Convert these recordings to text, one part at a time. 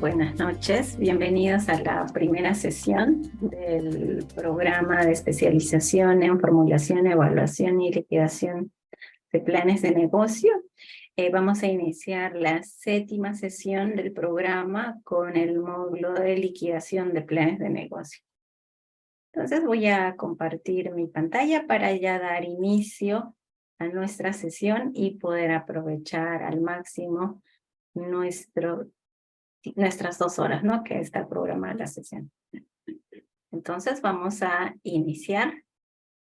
Buenas noches, bienvenidos a la primera sesión del programa de especialización en formulación, evaluación y liquidación de planes de negocio. Vamos a iniciar la 7ª sesión del programa con el módulo de liquidación de planes de negocio. Entonces voy a compartir mi pantalla para ya dar inicio a nuestra sesión y poder aprovechar al máximo nuestras 2 horas, ¿no? Que está programada la sesión. Entonces vamos a iniciar,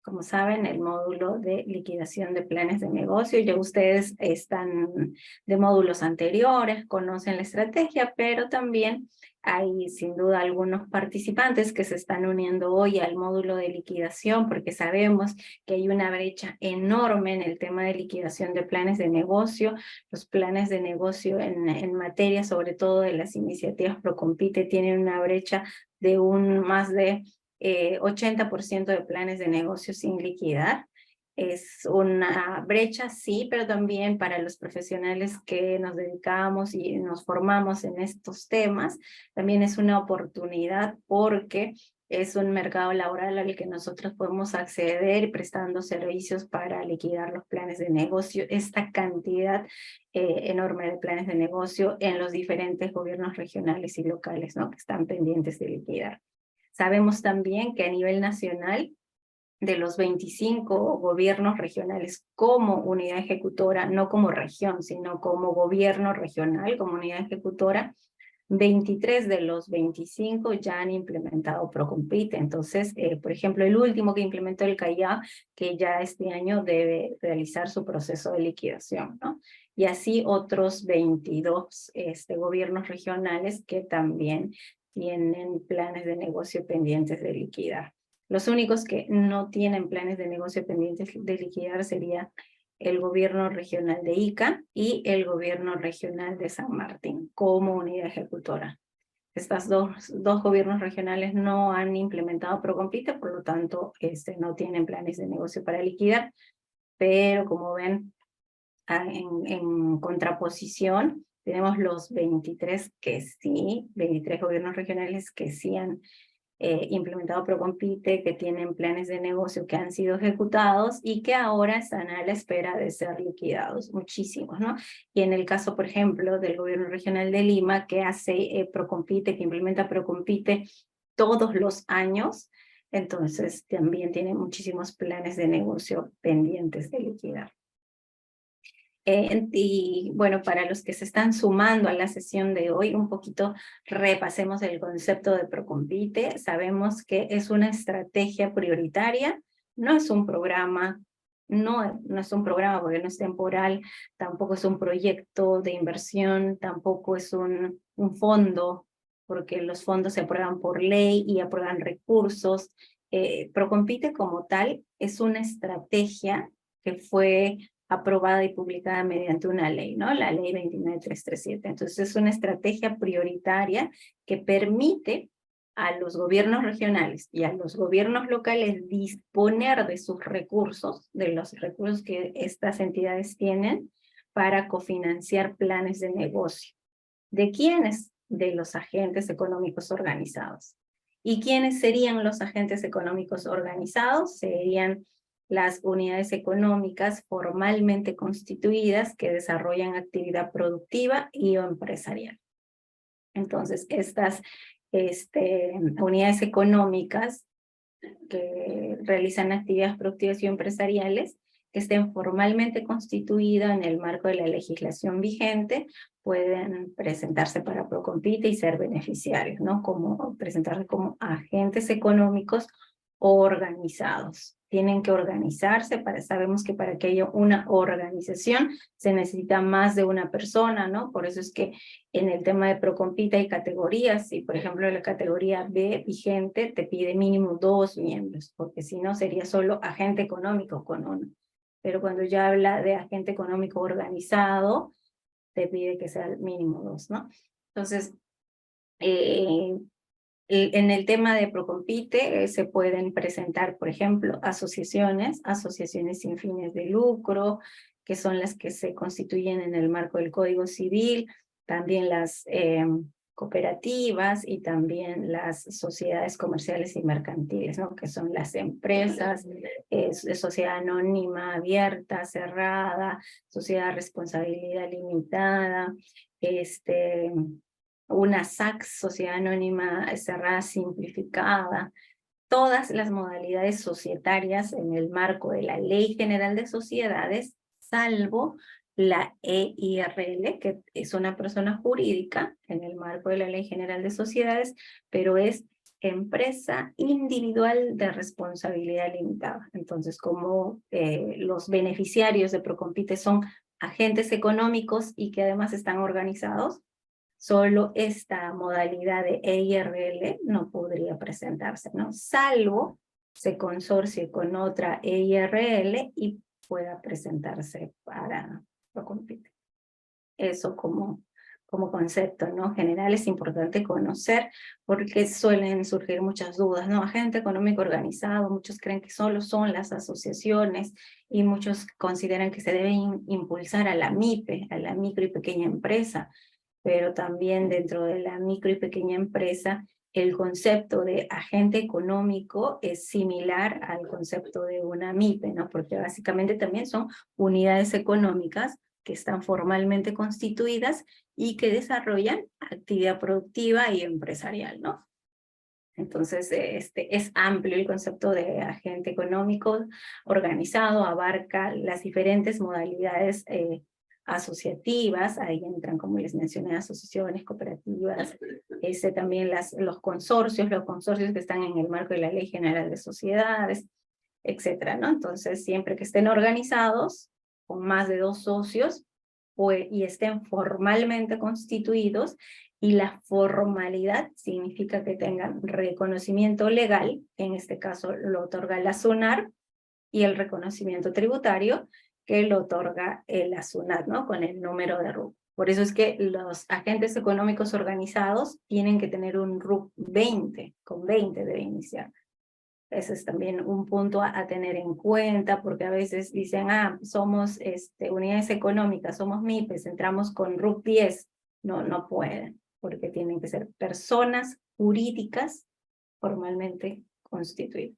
como saben, el módulo de liquidación de planes de negocio. Ya ustedes están de módulos anteriores, conocen la estrategia, pero también hay sin duda algunos participantes que se están uniendo hoy al módulo de liquidación porque sabemos que hay una brecha enorme en el tema de liquidación de planes de negocio. Los planes de negocio en materia, sobre todo de las iniciativas Procompite, tienen una brecha de más de 80% de planes de negocio sin liquidar. Es una brecha, sí, pero también para los profesionales que nos dedicamos y nos formamos en estos temas, también es una oportunidad porque es un mercado laboral al que nosotros podemos acceder prestando servicios para liquidar los planes de negocio. Esta cantidad enorme de planes de negocio en los diferentes gobiernos regionales y locales, ¿no? Que están pendientes de liquidar. Sabemos también que a nivel nacional, de los 25 gobiernos regionales como unidad ejecutora, no como región, sino como gobierno regional, como unidad ejecutora, 23 de los 25 ya han implementado Procompite. Entonces, por ejemplo, el último que implementó el Callao, que ya este año debe realizar su proceso de liquidación, ¿no? Y así otros 22 gobiernos regionales que también tienen planes de negocio pendientes de liquidar. Los únicos que no tienen planes de negocio pendientes de liquidar sería el gobierno regional de Ica y el gobierno regional de San Martín como unidad ejecutora. Estas dos gobiernos regionales no han implementado Procompite, por lo tanto no tienen planes de negocio para liquidar, pero como ven, en contraposición, tenemos los 23 gobiernos regionales que sí han implementado Procompite, que tienen planes de negocio que han sido ejecutados y que ahora están a la espera de ser liquidados, muchísimos, ¿no? Y en el caso, por ejemplo, del gobierno regional de Lima, que hace Procompite, que implementa Procompite todos los años, entonces también tiene muchísimos planes de negocio pendientes de liquidar. Y bueno, para los que se están sumando a la sesión de hoy, un poquito repasemos el concepto de Procompite. Sabemos que es una estrategia prioritaria, no es un programa, no es un programa porque no es temporal, tampoco es un proyecto de inversión, tampoco es un fondo, porque los fondos se aprueban por ley y aprueban recursos. Procompite como tal es una estrategia que fue aprobada y publicada mediante una ley, ¿no? La ley 29337. Entonces es una estrategia prioritaria que permite a los gobiernos regionales y a los gobiernos locales disponer de sus recursos, de los recursos que estas entidades tienen para cofinanciar planes de negocio. ¿De quiénes? De los agentes económicos organizados. ¿Y quiénes serían los agentes económicos organizados? Serían las unidades económicas formalmente constituidas que desarrollan actividad productiva y o empresarial. Entonces, estas unidades económicas que realizan actividades productivas y empresariales que estén formalmente constituidas en el marco de la legislación vigente pueden presentarse para Procompite y ser beneficiarios, ¿no? Presentarse como agentes económicos organizados. Tienen que organizarse, sabemos que para que haya una organización se necesita más de una persona, ¿no? Por eso es que en el tema de Procompite hay categorías, y por ejemplo la categoría B vigente te pide mínimo 2 miembros, porque si no sería solo agente económico con uno. Pero cuando ya habla de agente económico organizado, te pide que sea mínimo 2, ¿no? Entonces, en el tema de Procompite se pueden presentar, por ejemplo, asociaciones sin fines de lucro, que son las que se constituyen en el marco del Código Civil, también las cooperativas y también las sociedades comerciales y mercantiles, ¿no? Que son las empresas, sociedad anónima abierta, cerrada, sociedad de responsabilidad limitada, una SAC, sociedad anónima cerrada simplificada, todas las modalidades societarias en el marco de la Ley General de Sociedades, salvo la EIRL, que es una persona jurídica en el marco de la Ley General de Sociedades, pero es empresa individual de responsabilidad limitada. Entonces, como los beneficiarios de Procompite son agentes económicos y que además están organizados, solo esta modalidad de EIRL no podría presentarse, ¿no? Salvo se consorcie con otra EIRL y pueda presentarse para Procompite. Eso como concepto, ¿no? General es importante conocer porque suelen surgir muchas dudas, ¿no? Agente económico organizado, muchos creen que solo son las asociaciones y muchos consideran que se debe impulsar a la MIPE, a la micro y pequeña empresa, pero también dentro de la micro y pequeña empresa, el concepto de agente económico es similar al concepto de una MIPE, ¿no? Porque básicamente también son unidades económicas que están formalmente constituidas y que desarrollan actividad productiva y empresarial, ¿no? Entonces, es amplio el concepto de agente económico organizado, abarca las diferentes modalidades asociativas, ahí entran, como les mencioné, asociaciones, cooperativas, también los consorcios que están en el marco de la Ley General de Sociedades, etcétera, ¿no? Entonces, siempre que estén organizados, con más de 2 socios, y estén formalmente constituidos, y la formalidad significa que tengan reconocimiento legal, en este caso lo otorga la SUNAT, y el reconocimiento tributario, que lo otorga la SUNAT, ¿no? Con el número de RUC. Por eso es que los agentes económicos organizados tienen que tener un RUC 20, con 20 debe iniciar. Ese es también un punto a tener en cuenta, porque a veces dicen, somos unidades económicas, somos MIPES, entramos con RUC 10. No pueden, porque tienen que ser personas jurídicas formalmente constituidas.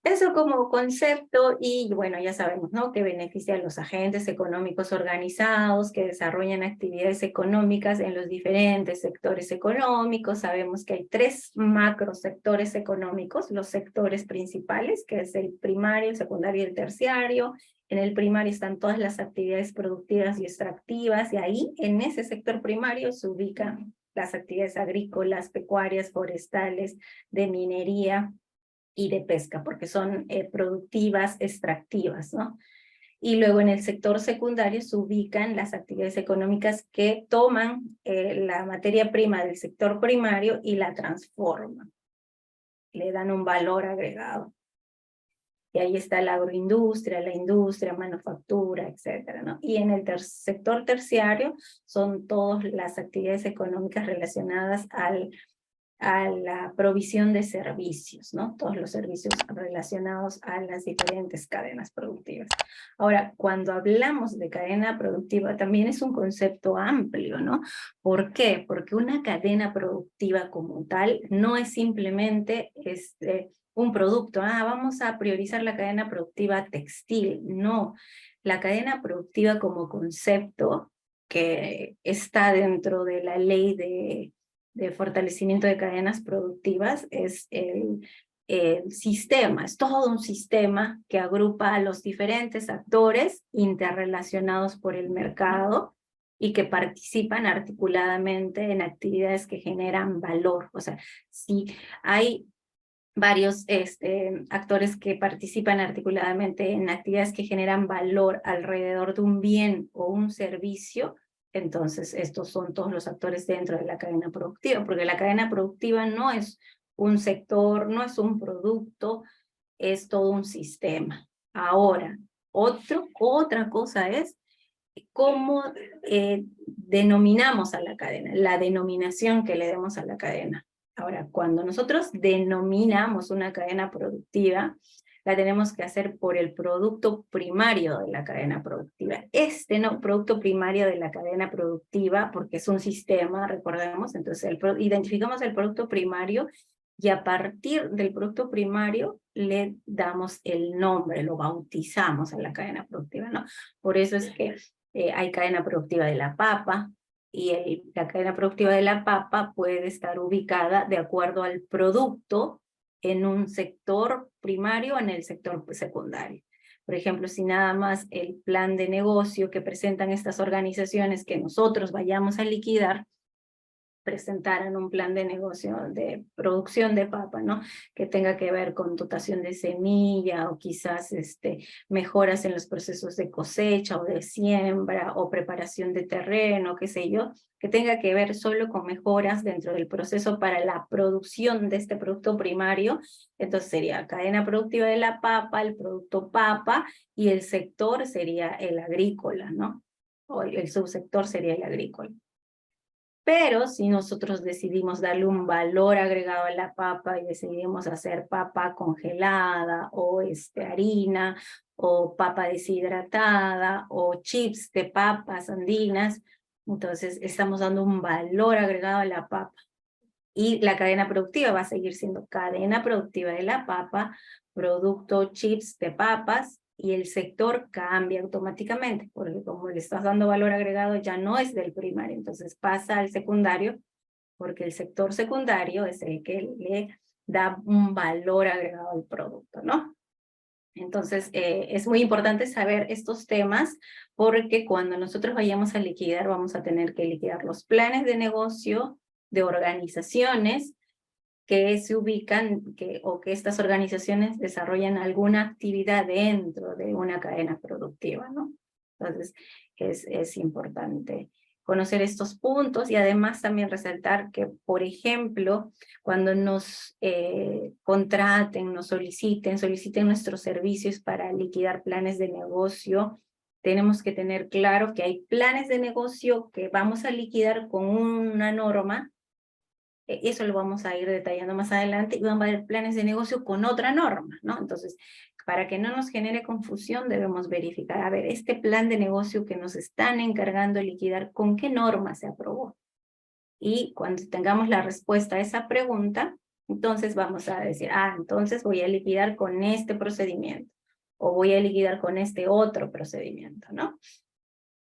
Eso como concepto, y bueno, ya sabemos, ¿no? Que beneficia a los agentes económicos organizados que desarrollan actividades económicas en los diferentes sectores económicos. Sabemos que hay 3 macrosectores económicos, los sectores principales, que es el primario, el secundario y el terciario. En el primario están todas las actividades productivas y extractivas, y ahí, en ese sector primario, se ubican las actividades agrícolas, pecuarias, forestales, de minería y de pesca, porque son productivas, extractivas, ¿no? Y luego en el sector secundario se ubican las actividades económicas que toman la materia prima del sector primario y la transforman, le dan un valor agregado. Y ahí está la agroindustria, la industria, manufactura, etcétera, ¿no? Y en el sector terciario son todas las actividades económicas relacionadas a la provisión de servicios, ¿no? Todos los servicios relacionados a las diferentes cadenas productivas. Ahora, cuando hablamos de cadena productiva, también es un concepto amplio, ¿no? ¿Por qué? Porque una cadena productiva como tal no es simplemente un producto. Vamos a priorizar la cadena productiva textil. No, la cadena productiva como concepto que está dentro de la ley de fortalecimiento de cadenas productivas es el sistema, es todo un sistema que agrupa a los diferentes actores interrelacionados por el mercado y que participan articuladamente en actividades que generan valor. O sea, si hay varios actores que participan articuladamente en actividades que generan valor alrededor de un bien o un servicio, entonces estos son todos los actores dentro de la cadena productiva, porque la cadena productiva no es un sector, no es un producto, es todo un sistema. Ahora, otra cosa es cómo denominamos a la cadena, la denominación que le demos a la cadena. Ahora, cuando nosotros denominamos una cadena productiva, la tenemos que hacer por el producto primario de la cadena productiva. Producto primario de la cadena productiva, porque es un sistema, recordemos, entonces identificamos el producto primario y a partir del producto primario le damos el nombre, lo bautizamos a la cadena productiva, ¿no? Por eso es que hay cadena productiva de la papa, y la cadena productiva de la papa puede estar ubicada de acuerdo al producto en un sector primario o en el sector secundario. Por ejemplo, si nada más el plan de negocio que presentan estas organizaciones que nosotros vayamos a liquidar, presentaran un plan de negocio de producción de papa, ¿no? Que tenga que ver con dotación de semilla o quizás mejoras en los procesos de cosecha o de siembra o preparación de terreno, qué sé yo, que tenga que ver solo con mejoras dentro del proceso para la producción de este producto primario. Entonces sería cadena productiva de la papa, el producto papa, y el sector sería el agrícola, ¿no? O el subsector sería el agrícola. Pero si nosotros decidimos darle un valor agregado a la papa y decidimos hacer papa congelada o harina o papa deshidratada o chips de papas andinas, entonces estamos dando un valor agregado a la papa. Y la cadena productiva va a seguir siendo cadena productiva de la papa, producto chips de papas, y el sector cambia automáticamente, porque como le estás dando valor agregado ya no es del primario, entonces pasa al secundario, porque el sector secundario es el que le da un valor agregado al producto, ¿no? Entonces, es muy importante saber estos temas, porque cuando nosotros vayamos a liquidar, vamos a tener que liquidar los planes de negocio de organizaciones que se ubican o que estas organizaciones desarrollan alguna actividad dentro de una cadena productiva, ¿no? Entonces, es importante conocer estos puntos y además también resaltar que, por ejemplo, cuando nos contraten, nos soliciten nuestros servicios para liquidar planes de negocio, tenemos que tener claro que hay planes de negocio que vamos a liquidar con una norma. Eso lo vamos a ir detallando más adelante, y van a haber planes de negocio con otra norma, ¿no? Entonces, para que no nos genere confusión, debemos verificar, a ver, este plan de negocio que nos están encargando de liquidar, ¿con qué norma se aprobó? Y cuando tengamos la respuesta a esa pregunta, entonces vamos a decir, entonces voy a liquidar con este procedimiento, o voy a liquidar con este otro procedimiento, ¿no?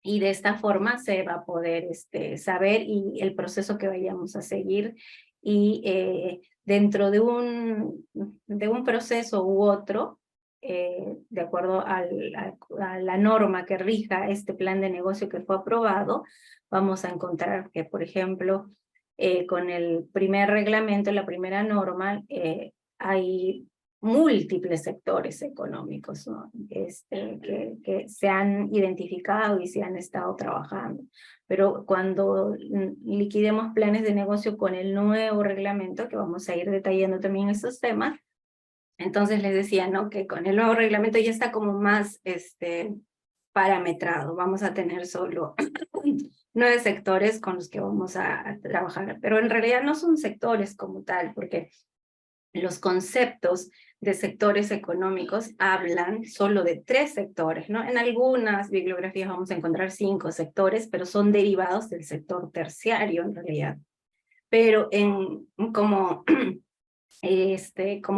Y de esta forma se va a poder saber y el proceso que vayamos a seguir. Y dentro de un proceso u otro, de acuerdo a la norma que rija este plan de negocio que fue aprobado, vamos a encontrar que, por ejemplo, con el primer reglamento, la primera norma, hay múltiples sectores económicos, ¿no? Que se han identificado y se han estado trabajando. Pero cuando liquidemos planes de negocio con el nuevo reglamento, que vamos a ir detallando también estos temas, entonces les decía, ¿no? Que con el nuevo reglamento ya está como más parametrado. Vamos a tener solo 9 sectores con los que vamos a trabajar, pero en realidad no son sectores como tal, porque los conceptos de sectores económicos hablan solo de 3 sectores, ¿no? En algunas bibliografías vamos a encontrar 5 sectores, pero son derivados del sector terciario en realidad. Pero como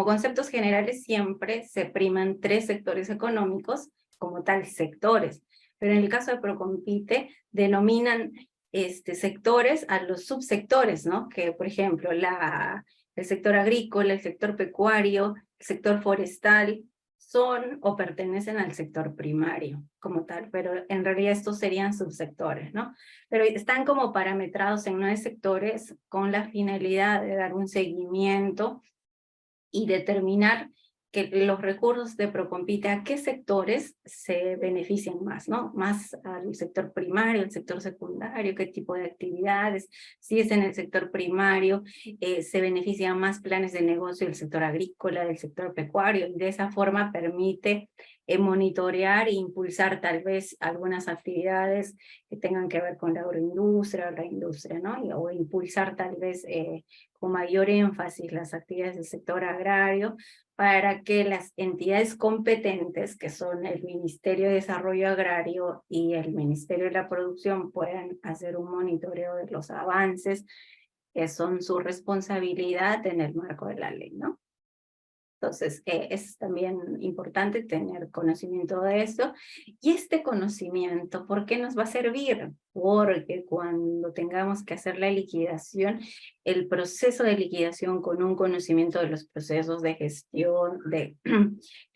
conceptos generales siempre se priman 3 sectores económicos como tal sectores. Pero en el caso de Procompite denominan sectores a los subsectores, ¿no? Que por ejemplo el sector agrícola, el sector pecuario, el sector forestal, son o pertenecen al sector primario como tal, pero en realidad estos serían subsectores, ¿no? Pero están como parametrados en 9 sectores con la finalidad de dar un seguimiento y determinar que los recursos de Procompite a qué sectores se benefician más, ¿no? Más al sector primario, al sector secundario, qué tipo de actividades. Si es en el sector primario, se benefician más planes de negocio del sector agrícola, del sector pecuario, y de esa forma permite monitorear e impulsar tal vez algunas actividades que tengan que ver con la agroindustria o la industria, ¿no? O impulsar tal vez con mayor énfasis las actividades del sector agrario para que las entidades competentes, que son el Ministerio de Desarrollo Agrario y el Ministerio de la Producción, puedan hacer un monitoreo de los avances que son su responsabilidad en el marco de la ley, ¿no? Entonces, es también importante tener conocimiento de eso. Y este conocimiento, ¿por qué nos va a servir? Porque cuando tengamos que hacer la liquidación, el proceso de liquidación con un conocimiento de los procesos de gestión, de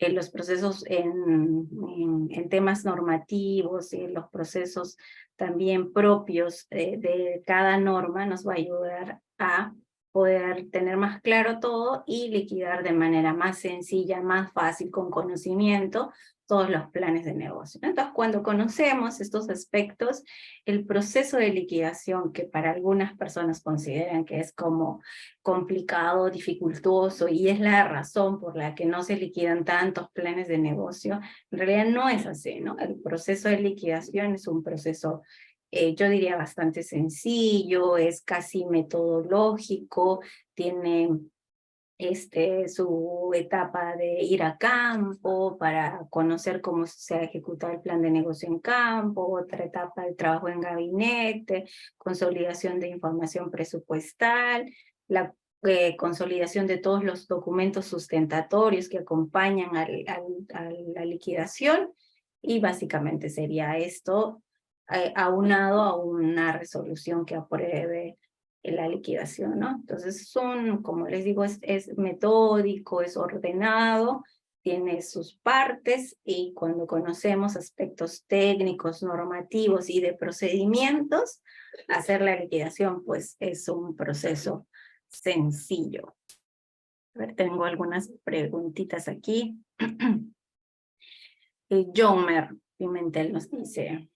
los procesos en temas normativos y los procesos también propios de cada norma, nos va a ayudar a poder tener más claro todo y liquidar de manera más sencilla, más fácil, con conocimiento, todos los planes de negocio. Entonces, cuando conocemos estos aspectos, el proceso de liquidación, que para algunas personas consideran que es como complicado, dificultoso, y es la razón por la que no se liquidan tantos planes de negocio, en realidad no es así, ¿no? El proceso de liquidación es un proceso yo diría bastante sencillo, es casi metodológico, tiene su etapa de ir a campo para conocer cómo se ha ejecutado el plan de negocio en campo, otra etapa de trabajo en gabinete, consolidación de información presupuestal, la consolidación de todos los documentos sustentatorios que acompañan a la liquidación, y básicamente sería esto aunado a una resolución que apruebe la liquidación, ¿no? Entonces son, como les digo, es metódico, es ordenado, tiene sus partes, y cuando conocemos aspectos técnicos, normativos y de procedimientos, hacer la liquidación pues es un proceso sencillo. A ver, tengo algunas preguntitas aquí. Jomer Pimentel nos dice: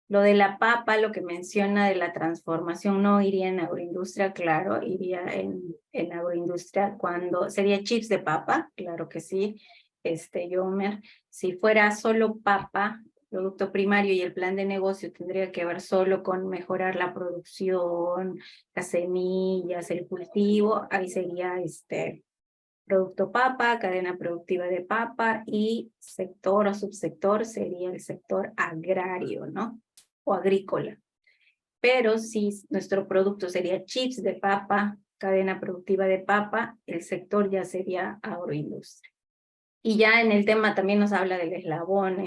lo de la papa, lo que menciona de la transformación, no iría en agroindustria, claro, iría en agroindustria cuando sería chips de papa, claro que sí, Yomer. Si fuera solo papa, producto primario, y el plan de negocio tendría que ver solo con mejorar la producción, las semillas, el cultivo, ahí sería producto papa, cadena productiva de papa, y sector o subsector sería el sector agrario, ¿no? O agrícola. Pero si nuestro producto sería chips de papa, cadena productiva de papa, el sector ya sería agroindustria. Y ya en el tema también nos habla del eslabón,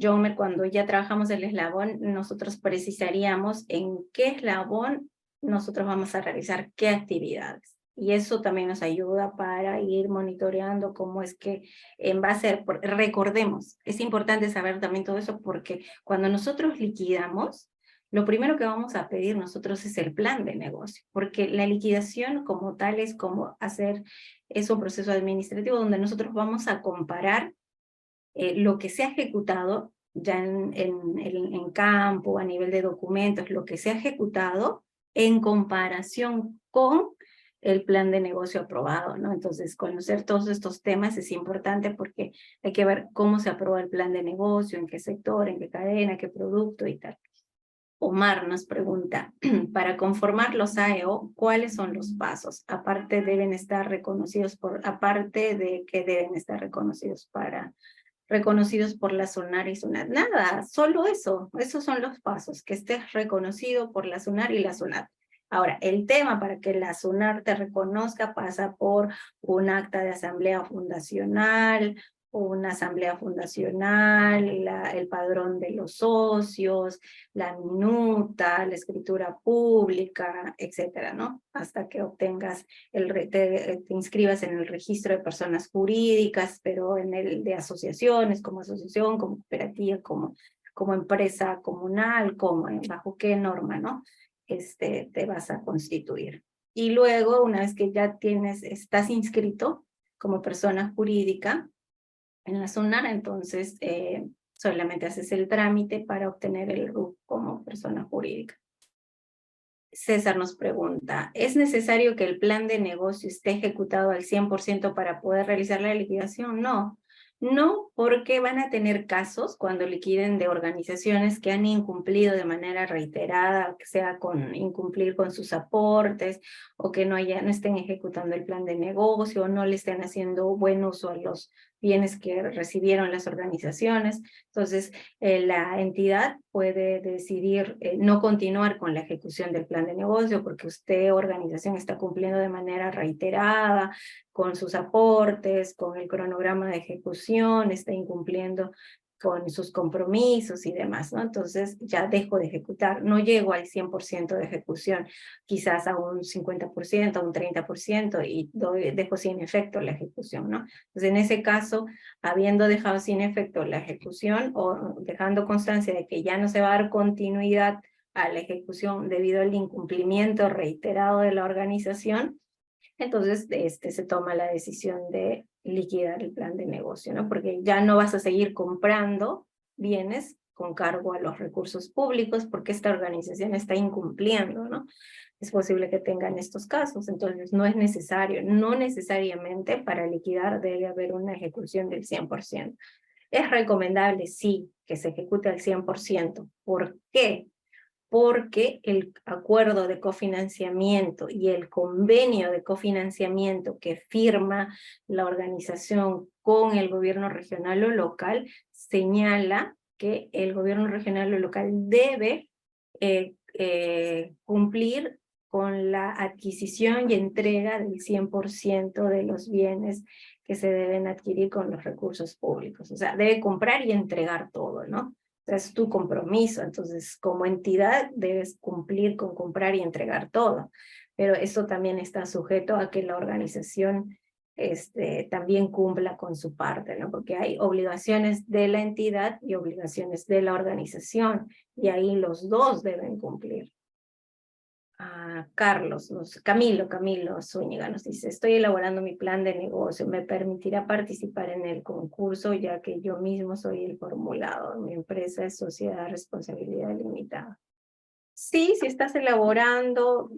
Jomer, cuando ya trabajamos el eslabón, nosotros precisaríamos en qué eslabón nosotros vamos a realizar qué actividades. Y eso también nos ayuda para ir monitoreando cómo es que va a ser. Recordemos, es importante saber también todo eso, porque cuando nosotros liquidamos, lo primero que vamos a pedir nosotros es el plan de negocio, porque la liquidación como tal es como es un proceso administrativo donde nosotros vamos a comparar lo que se ha ejecutado ya en campo, a nivel de documentos, lo que se ha ejecutado en comparación con el plan de negocio aprobado, ¿no? Entonces, conocer todos estos temas es importante, porque hay que ver cómo se aprueba el plan de negocio, en qué sector, en qué cadena, qué producto y tal. Omar nos pregunta: para conformar los AEO, ¿cuáles son los pasos? Aparte de que deben estar reconocidos por la SUNAR y SUNAT. Nada, solo eso. Esos son los pasos: que estés reconocido por la SUNAR y la SUNAT. Ahora, el tema para que la SUNAR te reconozca pasa por un acta de asamblea fundacional, una asamblea fundacional, el padrón de los socios, la minuta, la escritura pública, etcétera, ¿no? Hasta que obtengas, te inscribas en el registro de personas jurídicas, pero en el de asociaciones, como asociación, como cooperativa, como empresa comunal, bajo qué norma, ¿no? Te vas a constituir. Y luego, una vez que ya estás inscrito como persona jurídica en la SUNAR, entonces solamente haces el trámite para obtener el RUC como persona jurídica. César nos pregunta: ¿es necesario que el plan de negocio esté ejecutado al 100% para poder realizar la liquidación? No, No, porque van a tener casos cuando liquiden de organizaciones que han incumplido de manera reiterada, que sea con incumplir con sus aportes, o que no estén ejecutando el plan de negocio, o no le estén haciendo buen uso a los bienes que recibieron las organizaciones. Entonces, la entidad puede decidir no continuar con la ejecución del plan de negocio porque usted, organización, está cumpliendo de manera reiterada con sus aportes, con el cronograma de ejecución, está incumpliendo con sus compromisos y demás, ¿no? Entonces ya dejo de ejecutar, no llego al 100% de ejecución, quizás a un 50%, a un 30% y dejo sin efecto la ejecución, ¿no? Entonces en ese caso, habiendo dejado sin efecto la ejecución o dejando constancia de que ya no se va a dar continuidad a la ejecución debido al incumplimiento reiterado de la organización, entonces se toma la decisión de liquidar el plan de negocio, ¿no? Porque ya no vas a seguir comprando bienes con cargo a los recursos públicos porque esta organización está incumpliendo, ¿no? Es posible que tengan estos casos, entonces no es necesario, no necesariamente para liquidar debe haber una ejecución del 100%. Es recomendable, sí, que se ejecute al 100%. ¿Por qué? Porque el acuerdo de cofinanciamiento y el convenio de cofinanciamiento que firma la organización con el gobierno regional o local señala que el gobierno regional o local debe cumplir con la adquisición y entrega del 100% de los bienes que se deben adquirir con los recursos públicos. O sea, debe comprar y entregar todo, ¿no? Es tu compromiso, entonces como entidad debes cumplir con comprar y entregar todo, pero eso también está sujeto a que la organización también cumpla con su parte, ¿no? Porque hay obligaciones de la entidad y obligaciones de la organización, y ahí los dos deben cumplir. Camilo Zúñiga nos dice: estoy elaborando mi plan de negocio, ¿me permitirá participar en el concurso ya que yo mismo soy el formulador? Mi empresa es sociedad de responsabilidad limitada. Sí, si estás elaborando,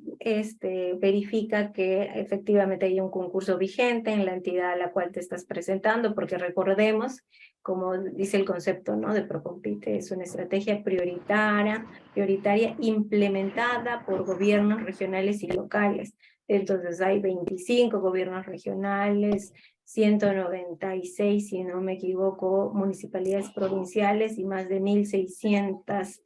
verifica que efectivamente hay un concurso vigente en la entidad a la cual te estás presentando, porque recordemos, como dice el concepto, ¿no?, de Procompite, es una estrategia prioritaria implementada por gobiernos regionales y locales. Entonces hay 25 gobiernos regionales, 196, si no me equivoco, municipalidades provinciales y más de 1,600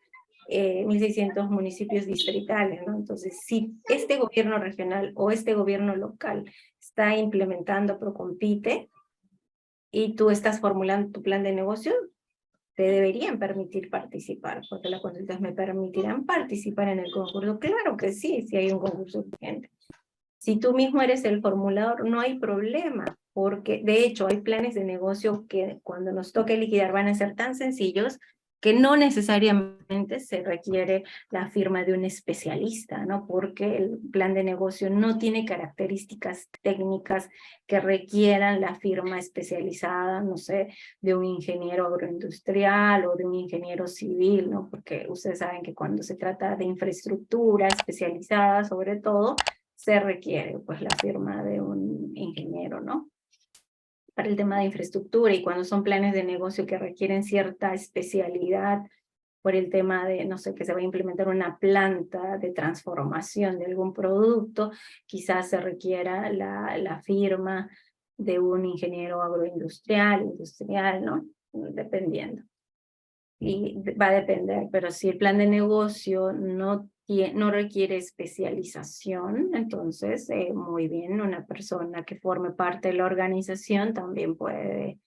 municipios distritales, ¿no? Entonces, si este gobierno regional o este gobierno local está implementando Procompite y tú estás formulando tu plan de negocio, te deberían permitir participar, porque la consulta es: ¿me permitirán participar en el concurso? Claro que sí, si hay un concurso vigente. Si tú mismo eres el formulador, no hay problema, porque de hecho hay planes de negocio que cuando nos toque liquidar van a ser tan sencillos que no necesariamente se requiere la firma de un especialista, ¿no? Porque el plan de negocio no tiene características técnicas que requieran la firma especializada, no sé, de un ingeniero agroindustrial o de un ingeniero civil, ¿no? Porque ustedes saben que cuando se trata de infraestructura especializada, sobre todo, se requiere pues la firma de un ingeniero, ¿no? Para el tema de infraestructura, y cuando son planes de negocio que requieren cierta especialidad por el tema de, no sé, que se va a implementar una planta de transformación de algún producto, quizás se requiera la firma de un ingeniero agroindustrial, industrial, ¿no? Dependiendo. Y va a depender, pero si el plan de negocio no requiere especialización, entonces muy bien, una persona que forme parte de la organización también puede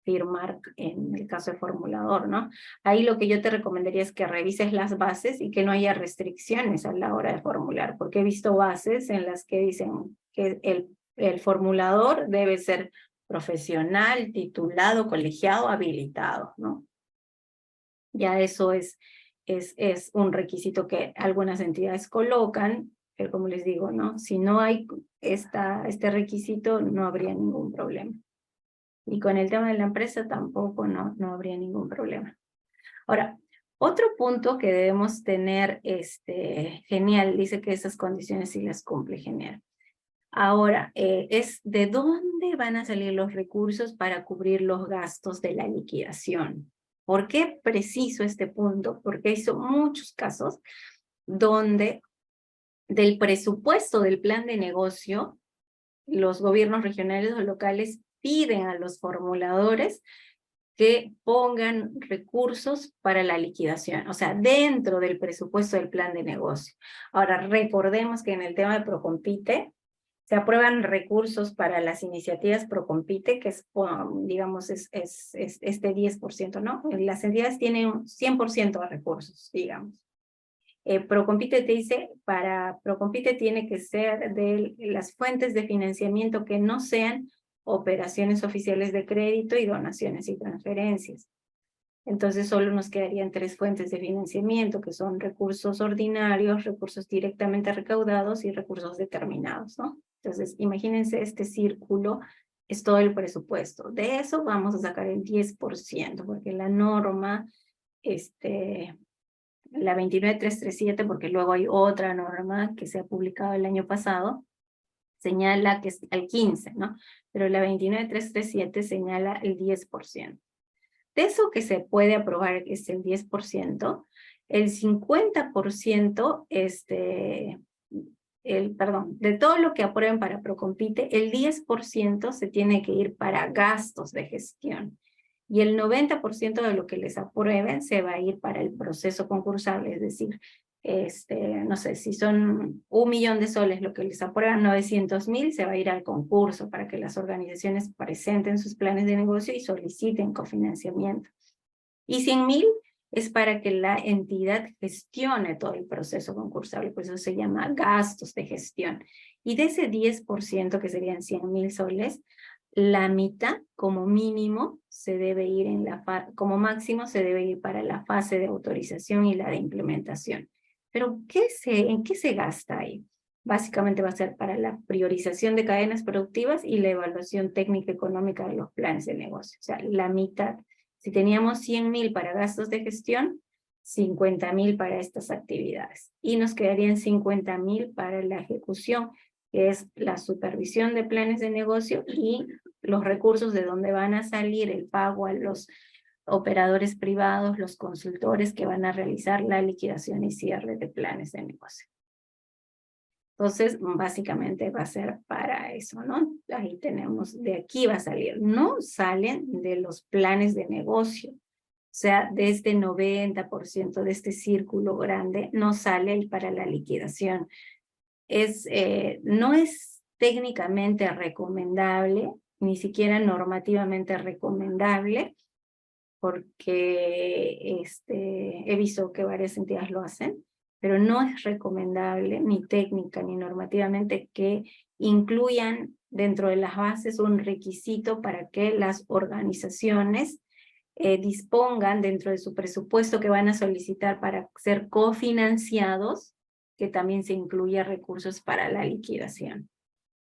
firmar en el caso de formulador, ¿no? Ahí lo que yo te recomendaría es que revises las bases y que no haya restricciones a la hora de formular, porque he visto bases en las que dicen que el formulador debe ser profesional, titulado, colegiado, habilitado, ¿no? Ya eso es un requisito que algunas entidades colocan, pero como les digo, ¿no? Si no hay este requisito, no habría ningún problema. Y con el tema de la empresa tampoco no habría ningún problema. Ahora, otro punto que debemos tener, genial, dice que esas condiciones sí las cumple, genial. Ahora, es de dónde van a salir los recursos para cubrir los gastos de la liquidación. ¿Por qué preciso este punto? Porque hay muchos casos donde del presupuesto del plan de negocio, los gobiernos regionales o locales piden a los formuladores que pongan recursos para la liquidación, o sea, dentro del presupuesto del plan de negocio. Ahora, recordemos que en el tema de Procompite, se aprueban recursos para las iniciativas Procompite, que es, digamos, es este 10%, ¿no? Las entidades tienen un 100% de recursos, digamos. Procompite te dice, para Procompite tiene que ser de las fuentes de financiamiento que no sean operaciones oficiales de crédito y donaciones y transferencias. Entonces solo nos quedarían 3 fuentes de financiamiento, que son recursos ordinarios, recursos directamente recaudados y recursos determinados, ¿no? Entonces imagínense este círculo, es todo el presupuesto. De eso vamos a sacar el 10%, porque la norma, la 29337, porque luego hay otra norma que se ha publicado el año pasado, señala que es el 15%, ¿no? Pero la 29337 señala el 10%. De eso que se puede aprobar, que es el 10%, el 50%, de todo lo que aprueben para Procompite, el 10% se tiene que ir para gastos de gestión. Y el 90% de lo que les aprueben se va a ir para el proceso concursal, es decir, no sé, si son 1 millón de soles lo que les aprueban, 900.000 se va a ir al concurso para que las organizaciones presenten sus planes de negocio y soliciten cofinanciamiento. Y 100.000 es para que la entidad gestione todo el proceso concursable, por eso se llama gastos de gestión. Y de ese 10%, que serían 100.000 soles, la mitad como mínimo se debe ir como máximo se debe ir para la fase de autorización y la de implementación. Pero ¿en qué se gasta ahí? Básicamente va a ser para la priorización de cadenas productivas y la evaluación técnica económica de los planes de negocio. O sea, la mitad. Si teníamos 100.000 para gastos de gestión, 50.000 para estas actividades. Y nos quedarían 50.000 para la ejecución, que es la supervisión de planes de negocio y los recursos de donde van a salir el pago a los operadores privados, los consultores que van a realizar la liquidación y cierre de planes de negocio. Entonces, básicamente va a ser para eso, ¿no? Ahí tenemos, de aquí va a salir. No salen de los planes de negocio. O sea, de este 90%, de este círculo grande, no sale para la liquidación. No es técnicamente recomendable, ni siquiera normativamente recomendable, porque he visto que varias entidades lo hacen, pero no es recomendable ni técnica ni normativamente que incluyan dentro de las bases un requisito para que las organizaciones dispongan dentro de su presupuesto que van a solicitar para ser cofinanciados, que también se incluya recursos para la liquidación.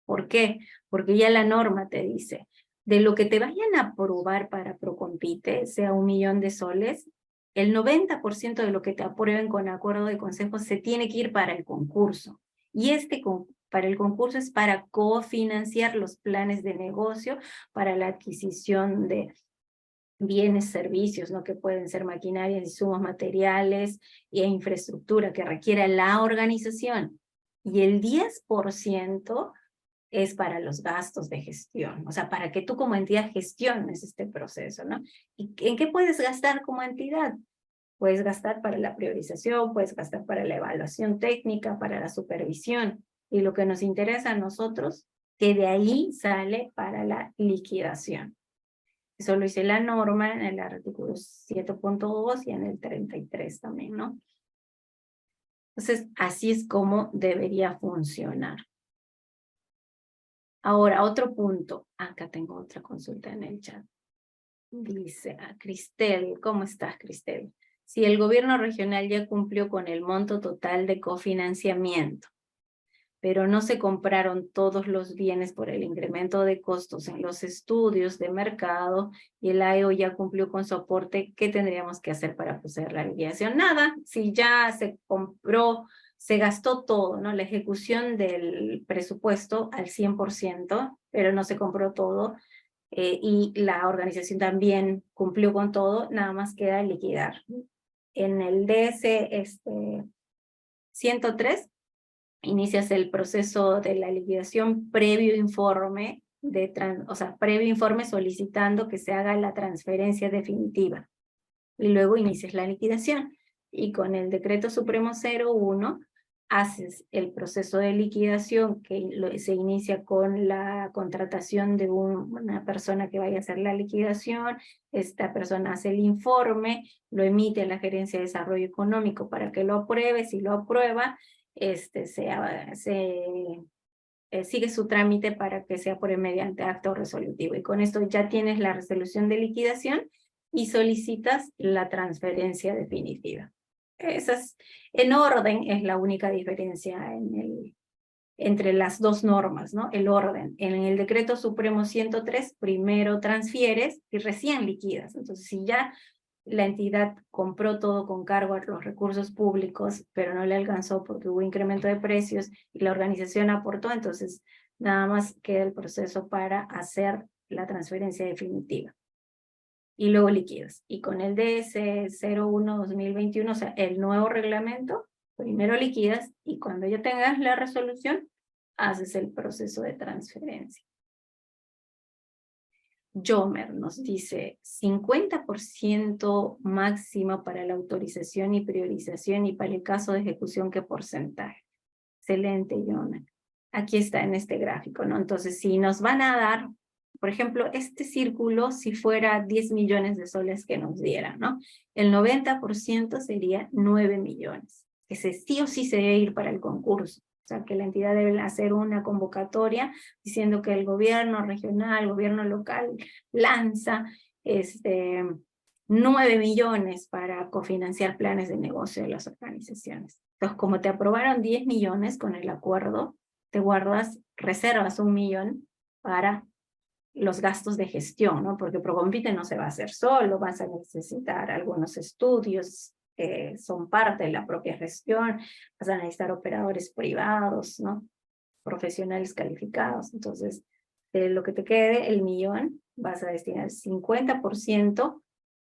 ¿Por qué? Porque ya la norma te dice, de lo que te vayan a aprobar para Procompite, sea 1 millón de soles, el 90% de lo que te aprueben con acuerdo de consejo se tiene que ir para el concurso. Y para el concurso es para cofinanciar los planes de negocio, para la adquisición de bienes, servicios, ¿no? Que pueden ser maquinarias, insumos materiales e infraestructura que requiera la organización. Y el 10% es para los gastos de gestión, o sea, para que tú como entidad gestiones este proceso, ¿no? ¿Y en qué puedes gastar como entidad? Puedes gastar para la priorización, puedes gastar para la evaluación técnica, para la supervisión, y lo que nos interesa a nosotros, que de ahí sale para la liquidación. Eso lo dice la norma en el artículo 7.2 y en el 33 también, ¿no? Entonces, así es como debería funcionar. Ahora, otro punto. Acá tengo otra consulta en el chat. Dice Cristel, ¿cómo estás, Cristel? Si el gobierno regional ya cumplió con el monto total de cofinanciamiento, pero no se compraron todos los bienes por el incremento de costos en los estudios de mercado y el AEO ya cumplió con su aporte, ¿qué tendríamos que hacer para proceder a la liquidación? Nada, si ya se compró, se gastó todo, ¿no? La ejecución del presupuesto al 100%, pero no se compró todo, y la organización también cumplió con todo, nada más queda liquidar. En el DS 103, inicias el proceso de la liquidación previo informe, previo informe solicitando que se haga la transferencia definitiva. Y luego inicias la liquidación. Y con el decreto supremo 01, haces el proceso de liquidación que se inicia con la contratación de una persona que vaya a hacer la liquidación. Esta persona hace el informe, lo emite a la Gerencia de Desarrollo Económico para que lo apruebe. Si lo aprueba, sigue su trámite para que se apruebe mediante acto resolutivo. Y con esto ya tienes la resolución de liquidación y solicitas la transferencia definitiva. Esas, en orden, es la única diferencia entre las dos normas, ¿no? El orden. En el decreto supremo 103, primero transfieres y recién liquidas. Entonces, si ya la entidad compró todo con cargo a los recursos públicos, pero no le alcanzó porque hubo incremento de precios y la organización aportó, entonces nada más queda el proceso para hacer la transferencia definitiva. Y luego liquidas. Y con el DS 01-2021, o sea, el nuevo reglamento, primero liquidas y cuando ya tengas la resolución, haces el proceso de transferencia. Jomer nos dice 50% máximo para la autorización y priorización, y para el caso de ejecución, ¿qué porcentaje? Excelente, Jomer. Aquí está en este gráfico, ¿no? Entonces, si nos van a dar, por ejemplo, este círculo, si fuera 10 millones de soles que nos dieran, ¿no? El 90% sería 9 millones, que sí o sí se debe ir para el concurso. O sea, que la entidad debe hacer una convocatoria diciendo que el gobierno regional, el gobierno local, lanza 9 millones para cofinanciar planes de negocio de las organizaciones. Entonces, como te aprobaron 10 millones con el acuerdo, te reservas 1 millón para los gastos de gestión, ¿no? Porque Procompite no se va a hacer solo, vas a necesitar algunos estudios, son parte de la propia gestión, vas a necesitar operadores privados, ¿no? Profesionales calificados. Entonces, de lo que te quede, el millón, vas a destinar 50%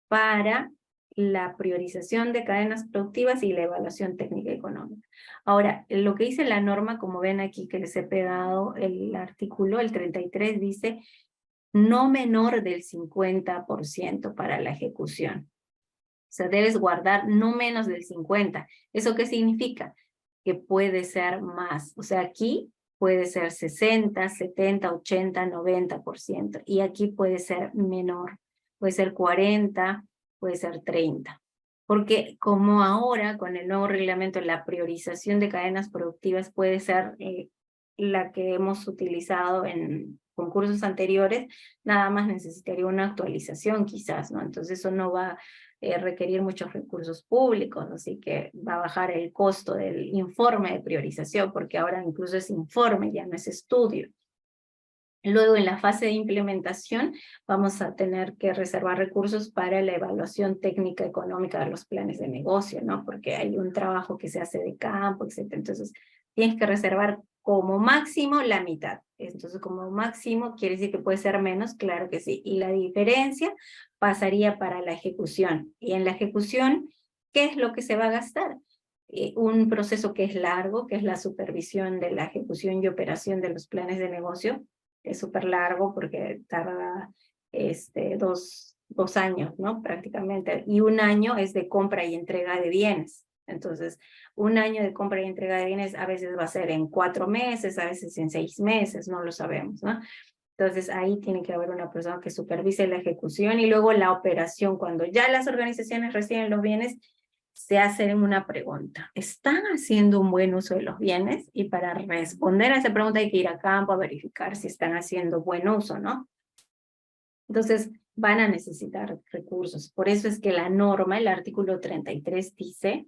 para la priorización de cadenas productivas y la evaluación técnica y económica. Ahora, lo que dice la norma, como ven aquí que les he pegado el artículo, el 33, dice no menor del 50% para la ejecución. O sea, debes guardar no menos del 50%. ¿Eso qué significa? Que puede ser más. O sea, aquí puede ser 60, 70, 80, 90%. Y aquí puede ser menor. Puede ser 40, puede ser 30. Porque como ahora, con el nuevo reglamento, la priorización de cadenas productivas puede ser la que hemos utilizado en concursos anteriores, nada más necesitaría una actualización quizás, ¿no? Entonces eso no va a requerir muchos recursos públicos, así que va a bajar el costo del informe de priorización, porque ahora incluso es informe, ya no es estudio. Luego, en la fase de implementación, vamos a tener que reservar recursos para la evaluación técnica económica de los planes de negocio, ¿no? Porque hay un trabajo que se hace de campo, etc. Entonces, tienes que reservar como máximo la mitad. Entonces, como máximo, quiere decir que puede ser menos, claro que sí. Y la diferencia pasaría para la ejecución. Y en la ejecución, ¿qué es lo que se va a gastar? Un proceso que es largo, que es la supervisión de la ejecución y operación de los planes de negocio. Es súper largo porque tarda 2 años, ¿no? Prácticamente. Y 1 año es de compra y entrega de bienes. Entonces, 1 año de compra y entrega de bienes a veces va a ser en 4 meses, a veces en 6 meses, no lo sabemos, ¿no? Entonces, ahí tiene que haber una persona que supervise la ejecución y luego la operación. Cuando ya las organizaciones reciben los bienes, se hace una pregunta. ¿Están haciendo un buen uso de los bienes? Y para responder a esa pregunta hay que ir a campo a verificar si están haciendo buen uso, ¿no? Entonces, van a necesitar recursos. Por eso es que la norma, el artículo 33, dice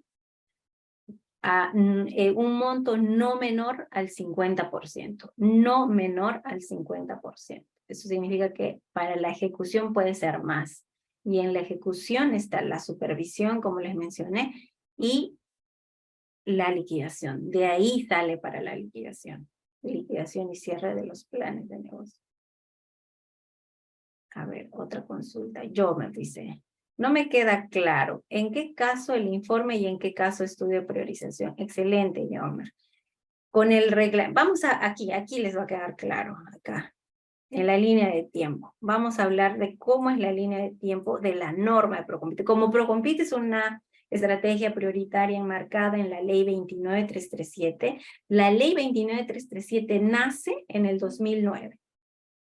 un monto no menor al 50%. No menor al 50%. Eso significa que para la ejecución puede ser más. Y en la ejecución está la supervisión, como les mencioné, y la liquidación. De ahí sale para la liquidación y cierre de los planes de negocio. A ver, otra consulta. Yo me dice, no me queda claro en qué caso el informe y en qué caso estudio de priorización. Excelente, Yomer. Con el vamos a aquí les va a quedar claro, acá, en la línea de tiempo. Vamos a hablar de cómo es la línea de tiempo de la norma de Procompite. Como Procompite es una estrategia prioritaria enmarcada en la ley 29337, la ley 29337 nace en el 2009,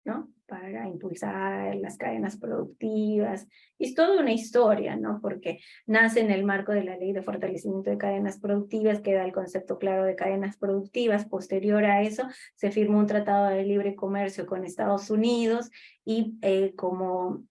¿no? Para impulsar las cadenas productivas. Y es toda una historia, ¿no? Porque nace en el marco de la Ley de Fortalecimiento de Cadenas Productivas, que da el concepto claro de cadenas productivas. Posterior a eso, se firmó un tratado de libre comercio con Estados Unidos y como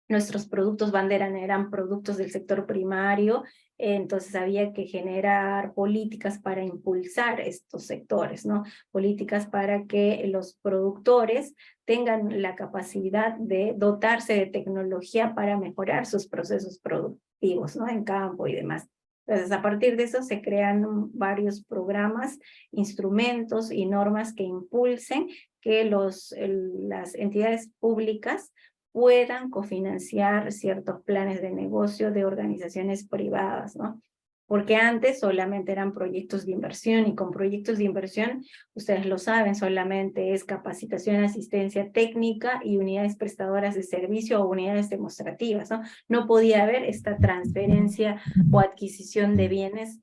nuestros productos bandera eran productos del sector primario, entonces había que generar políticas para impulsar estos sectores, ¿no? Políticas para que los productores tengan la capacidad de dotarse de tecnología para mejorar sus procesos productivos, ¿no? En campo y demás. Entonces, a partir de eso se crean varios programas, instrumentos y normas que impulsen que las entidades públicas puedan cofinanciar ciertos planes de negocio de organizaciones privadas, ¿no? Porque antes solamente eran proyectos de inversión, y con proyectos de inversión, ustedes lo saben, solamente es capacitación, asistencia técnica y unidades prestadoras de servicio o unidades demostrativas, ¿no? No podía haber esta transferencia o adquisición de bienes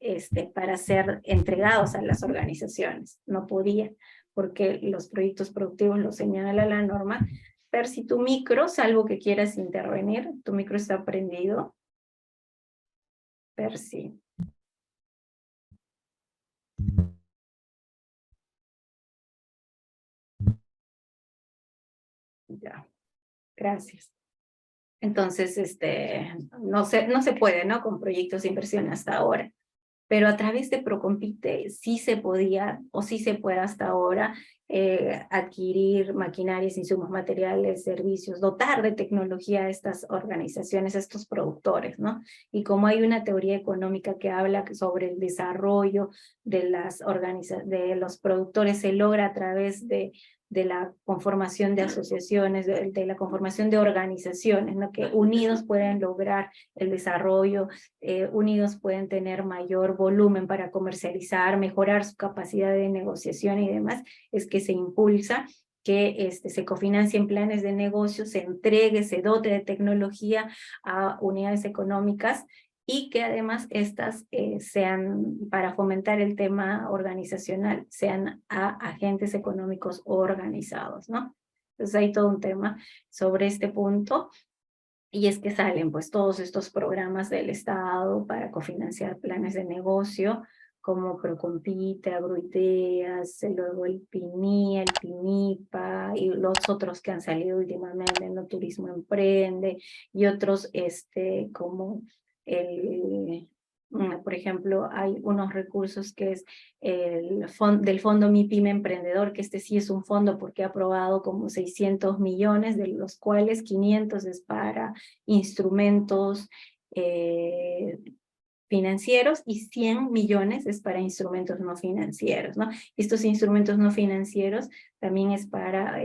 para ser entregados a las organizaciones, no podía, porque los proyectos productivos lo señala la norma. Percy, tu micro, salvo que quieras intervenir, tu micro está prendido. Percy. Ya, gracias. Entonces, no se puede, ¿no? Con proyectos de inversión hasta ahora. Pero a través de Procompite sí se podía, o sí se puede hasta ahora, adquirir maquinarias, insumos, materiales, servicios, dotar de tecnología a estas organizaciones, a estos productores, ¿no? Y como hay una teoría económica que habla sobre el desarrollo de de los productores, se logra a través de la conformación de asociaciones, de la conformación de organizaciones, ¿no? Que unidos pueden lograr el desarrollo, unidos pueden tener mayor volumen para comercializar, mejorar su capacidad de negociación y demás, es que se impulsa que se cofinancien planes de negocio, se entregue, se dote de tecnología a unidades económicas y que además estas sean, para fomentar el tema organizacional, sean a agentes económicos organizados, ¿no? Entonces hay todo un tema sobre este punto. Y es que salen pues todos estos programas del Estado para cofinanciar planes de negocio, como Procompite, Agroideas, luego el PINI, el PINIPA, y los otros que han salido últimamente, ¿no? Turismo Emprende, y otros como por ejemplo, hay unos recursos que es del fondo Mi Pyme Emprendedor, que sí es un fondo porque ha aprobado como 600 millones, de los cuales 500 es para instrumentos financieros y 100 millones es para instrumentos no financieros, ¿no? Estos instrumentos no financieros también es para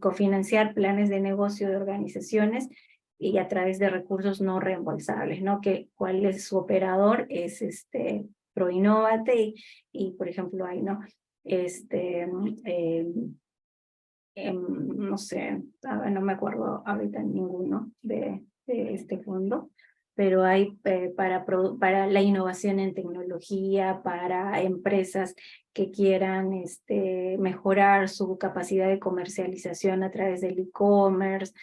cofinanciar planes de negocio de organizaciones y a través de recursos no reembolsables, ¿no? ¿Cuál es su operador? Es Proinnovate y por ejemplo, hay, ¿no? No sé, no me acuerdo ahorita ninguno de este fondo, pero hay para la innovación en tecnología, para empresas que quieran mejorar su capacidad de comercialización a través del e-commerce,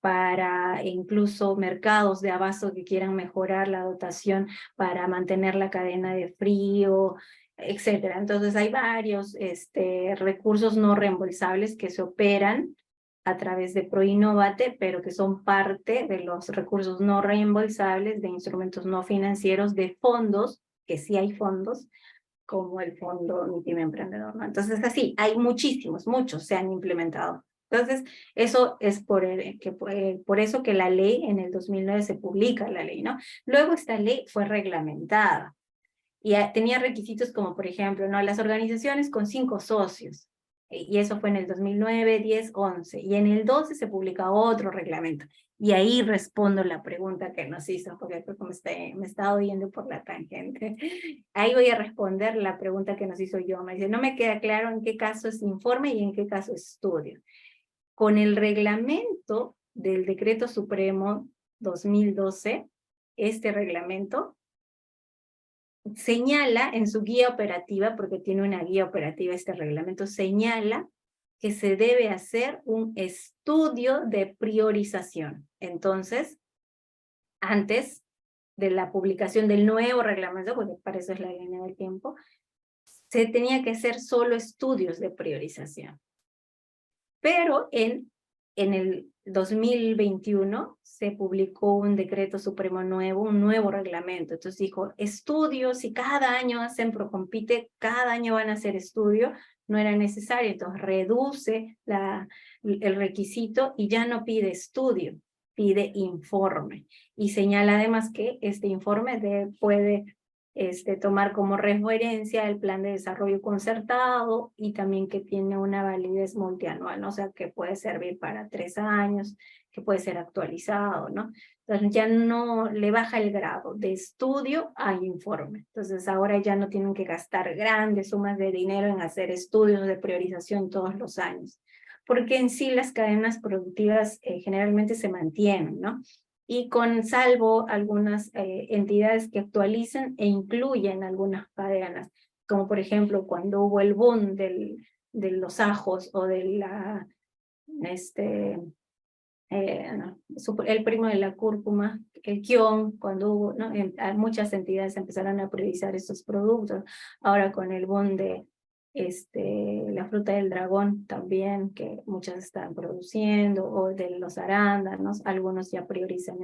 para incluso mercados de abasto que quieran mejorar la dotación para mantener la cadena de frío, etcétera. Entonces hay varios recursos no reembolsables que se operan a través de Proinnovate, pero que son parte de los recursos no reembolsables de instrumentos no financieros de fondos, que sí hay fondos, como el fondo Mi Pyme Emprendedor, ¿no? Entonces así, hay muchos se han implementado. Entonces, eso es por eso que la ley en el 2009 se publica la ley, ¿no? Luego esta ley fue reglamentada. Y tenía requisitos como, por ejemplo, ¿no? Las organizaciones con 5 socios. Y eso fue en el 2009, 10, 11. Y en el 12 se publica otro reglamento. Y ahí respondo la pregunta que nos hizo, porque creo que me está oyendo por la tangente. Ahí voy a responder la pregunta que nos hizo yo. Me dice, no me queda claro en qué caso es informe y en qué caso es estudio. Con el reglamento del Decreto Supremo 2012, este reglamento señala en su guía operativa, porque tiene una guía operativa este reglamento, señala que se debe hacer un estudio de priorización. Entonces, antes de la publicación del nuevo reglamento, porque para eso es la línea del tiempo, se tenía que hacer solo estudios de priorización. Pero en el 2021 se publicó un decreto supremo nuevo, un nuevo reglamento. Entonces dijo, estudios, si cada año hacen Procompite, cada año van a hacer estudio, no era necesario. Entonces reduce el requisito y ya no pide estudio, pide informe. Y señala además que este informe puede tomar como referencia el plan de desarrollo concertado y también que tiene una validez multianual, ¿no? O sea, que puede servir para 3 años, que puede ser actualizado, ¿no? Entonces ya no le baja el grado de estudio a informe. Entonces ahora ya no tienen que gastar grandes sumas de dinero en hacer estudios de priorización todos los años, porque en sí las cadenas productivas generalmente se mantienen, ¿no? Y salvo algunas entidades que actualizan e incluyen algunas cadenas, como por ejemplo cuando hubo el boom de los ajos o de el primo de la cúrcuma, el kion, cuando hubo, ¿no? Muchas entidades empezaron a priorizar estos productos. Ahora con el boom de la fruta del dragón también, que muchas están produciendo, o de los arándanos, algunos ya priorizan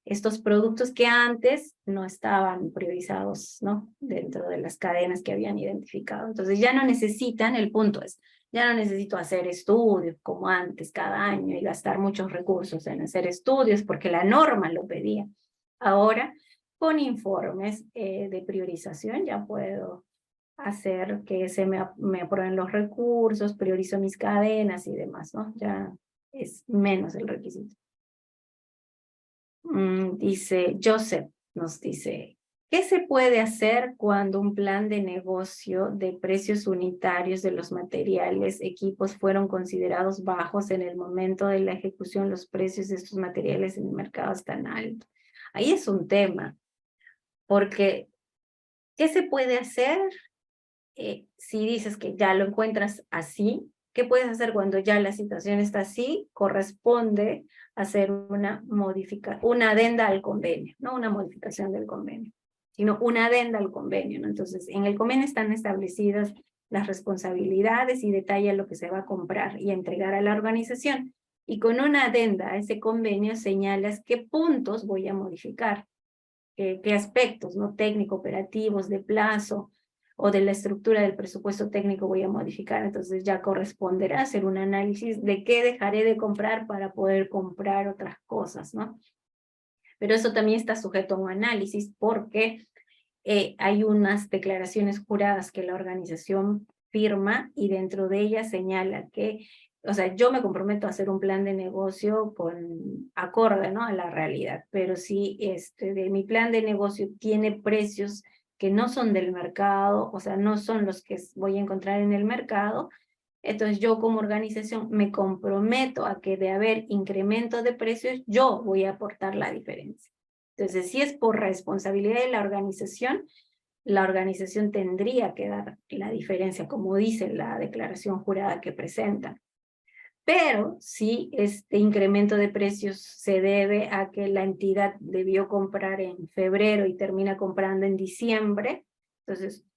estos productos que antes no estaban priorizados, ¿no? Dentro de las cadenas que habían identificado. Entonces ya no necesitan, el punto es, ya no necesito hacer estudios como antes cada año y gastar muchos recursos en hacer estudios porque la norma lo pedía. Ahora, con informes de priorización ya puedo hacer que me aprueben los recursos, priorizo mis cadenas y demás, ¿no? Ya es menos el requisito. Dice Joseph, nos dice, ¿qué se puede hacer cuando un plan de negocio de precios unitarios de los materiales, equipos fueron considerados bajos en el momento de la ejecución? Los precios de estos materiales en el mercado están altos. Ahí es un tema, porque ¿qué se puede hacer si dices que ya lo encuentras así? ¿Qué puedes hacer cuando ya la situación está así? Corresponde hacer una adenda al convenio, no una modificación del convenio, sino una adenda al convenio, ¿no? Entonces, en el convenio están establecidas las responsabilidades y detalla lo que se va a comprar y entregar a la organización. Y con una adenda a ese convenio señalas qué puntos voy a modificar, qué aspectos, ¿no? Técnico, operativos, de plazo, o de la estructura del presupuesto técnico voy a modificar. Entonces ya corresponderá hacer un análisis de qué dejaré de comprar para poder comprar otras cosas, ¿no? Pero eso también está sujeto a un análisis porque hay unas declaraciones juradas que la organización firma y dentro de ellas señala que, o sea, yo me comprometo a hacer un plan de negocio acorde, ¿no? A la realidad, pero si de mi plan de negocio tiene precios que no son del mercado, o sea, no son los que voy a encontrar en el mercado, entonces yo como organización me comprometo a que de haber incremento de precios, yo voy a aportar la diferencia. Entonces, si es por responsabilidad de la organización tendría que dar la diferencia, como dice la declaración jurada que presenta. Pero si este incremento de precios se debe a que la entidad debió comprar en febrero y termina comprando en diciembre, entonces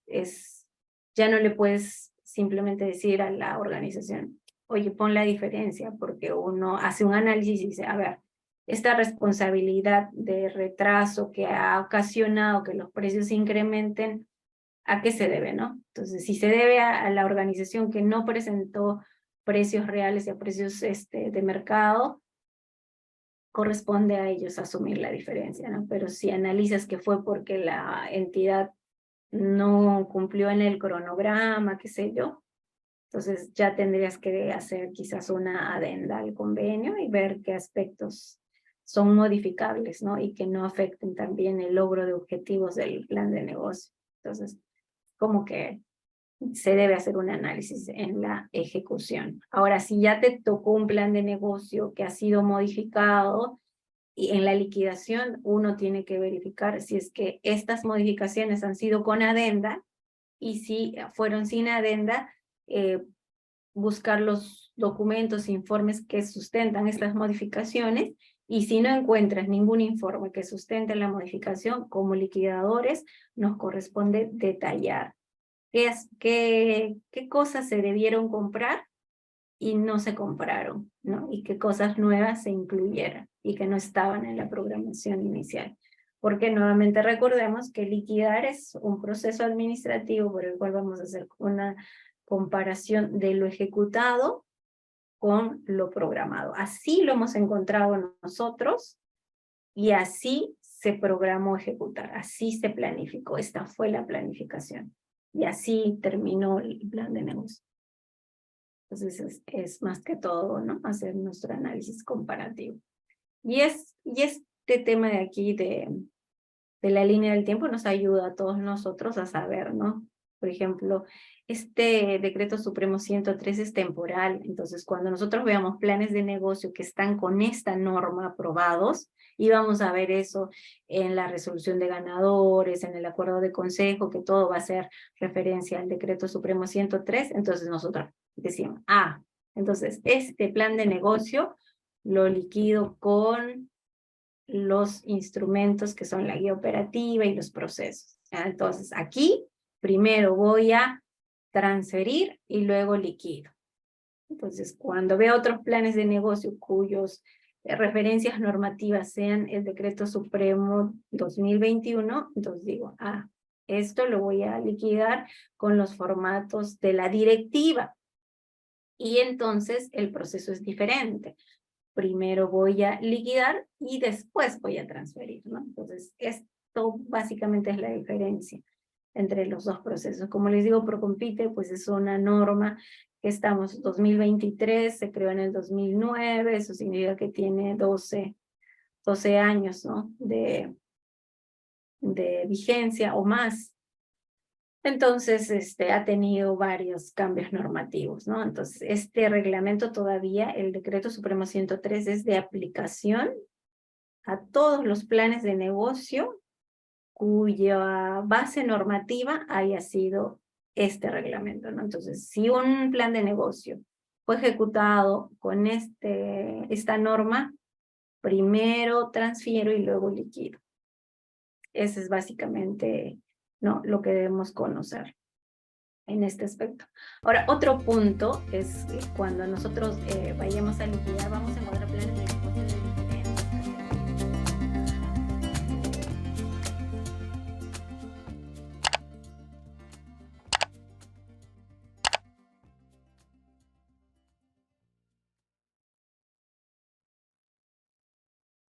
ya no le puedes simplemente decir a la organización, oye, pon la diferencia, porque uno hace un análisis y dice, a ver, esta responsabilidad de retraso que ha ocasionado que los precios se incrementen, ¿a qué se debe, no? Entonces, si se debe a la organización que no presentó precios reales y a precios de mercado, corresponde a ellos asumir la diferencia, ¿no? Pero si analizas que fue porque la entidad no cumplió en el cronograma, qué sé yo, entonces ya tendrías que hacer quizás una adenda al convenio y ver qué aspectos son modificables, ¿no? Y que no afecten también el logro de objetivos del plan de negocio. Entonces, como que se debe hacer un análisis en la ejecución. Ahora, si ya te tocó un plan de negocio que ha sido modificado, y en la liquidación uno tiene que verificar si es que estas modificaciones han sido con adenda, y si fueron sin adenda, buscar los documentos, informes que sustentan estas modificaciones, y si no encuentras ningún informe que sustente la modificación, como liquidadores nos corresponde detallar qué cosas se debieron comprar y no se compraron, ¿no? Y qué cosas nuevas se incluyeran y que no estaban en la programación inicial. Porque nuevamente recordemos que liquidar es un proceso administrativo por el cual vamos a hacer una comparación de lo ejecutado con lo programado. Así lo hemos encontrado nosotros y así se programó ejecutar, así se planificó, esta fue la planificación y así terminó el plan de negocio. Entonces es más que todo, ¿no? Hacer nuestro análisis comparativo. Y este tema de aquí de la línea del tiempo nos ayuda a todos nosotros a saber, ¿no? Por ejemplo, este Decreto Supremo 103 es temporal, entonces cuando nosotros veamos planes de negocio que están con esta norma aprobados, y vamos a ver eso en la resolución de ganadores, en el acuerdo de consejo, que todo va a ser referencia al Decreto Supremo 103, entonces nosotros decimos, entonces este plan de negocio lo liquido con los instrumentos que son la guía operativa y los procesos. Entonces, aquí primero voy a transferir y luego liquido. Entonces, cuando veo otros planes de negocio cuyos referencias normativas sean el Decreto Supremo 2021, entonces digo, esto lo voy a liquidar con los formatos de la directiva. Y entonces el proceso es diferente. Primero voy a liquidar y después voy a transferir, ¿no? Entonces, esto básicamente es la diferencia entre los dos procesos. Como les digo, Procompite, pues es una norma que estamos 2023, se creó en el 2009, eso significa que tiene 12 años, ¿no? de vigencia o más. Entonces, ha tenido varios cambios normativos, ¿no? Entonces, este reglamento todavía, el Decreto Supremo 103, es de aplicación a todos los planes de negocio cuya base normativa haya sido este reglamento, ¿no? Entonces, si un plan de negocio fue ejecutado con esta norma, primero transfiero y luego liquido. Ese es básicamente, ¿no?, lo que debemos conocer en este aspecto. Ahora, otro punto es cuando nosotros vayamos a liquidar, vamos a encontrar planes de negocio